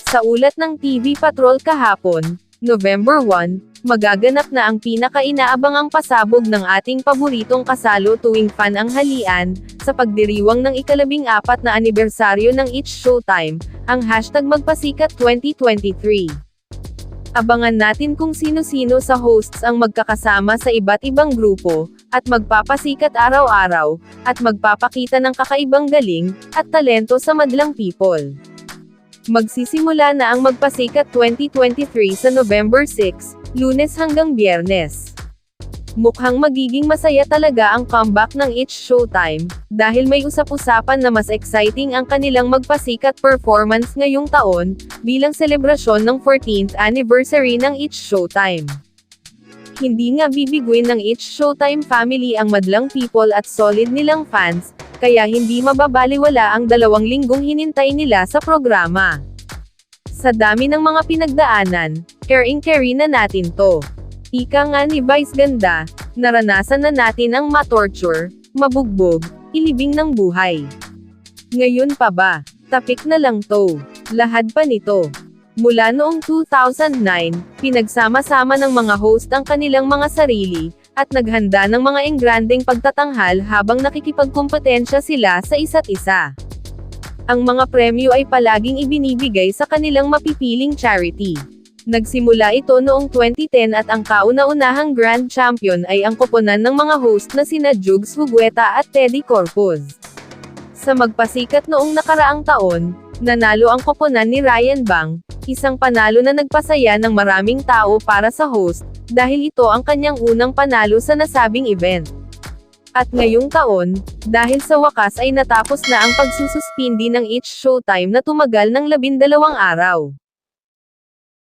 Sa ulat ng TV Patrol kahapon, November 1, magaganap na ang pinaka-inaabangang pasabog ng ating paboritong kasalo tuwing pananghalian, sa pagdiriwang ng ika-14 na anibersaryo ng It's Showtime, ang #Magpasikat 2023. Abangan natin kung sino-sino sa hosts ang magkakasama sa iba't ibang grupo, at magpapasikat araw-araw, at magpapakita ng kakaibang galing, at talento sa madlang people. Magsisimula na ang Magpasikat 2023 sa November 6, Lunes hanggang Biyernes. Mukhang magiging masaya talaga ang comeback ng It's Showtime, dahil may usap-usapan na mas exciting ang kanilang Magpasikat performance ngayong taon, bilang selebrasyon ng 14th anniversary ng It's Showtime. Hindi nga bibiguin ng It's Showtime family ang madlang people at solid nilang fans, kaya hindi mababaliwala ang 2 linggong hinintay nila sa programa. Sa dami ng mga pinagdaanan, caring-carry na natin to. Ika nga ni Vice Ganda, naranasan na natin ang ma-torture, mabugbog, ilibing ng buhay. Ngayon pa ba? Tapik na lang to. Lahad pa nito. Mula noong 2009, pinagsama-sama ng mga host ang kanilang mga sarili, at naghanda ng mga engrandeng pagtatanghal habang nakikipagkumpetensya sila sa isa't isa. Ang mga premyo ay palaging ibinibigay sa kanilang mapipiling charity. Nagsimula ito noong 2010 at ang kauna-unahang Grand Champion ay ang koponan ng mga host na sina Jugs Hugueta at Teddy Corpuz. Sa Magpasikat noong nakaraang taon, nanalo ang koponan ni Ryan Bang, isang panalo na nagpasaya ng maraming tao para sa host, dahil ito ang kanyang unang panalo sa nasabing event. At ngayong taon, dahil sa wakas ay natapos na ang pagsususpindi ng It's Showtime na tumagal ng 12 araw.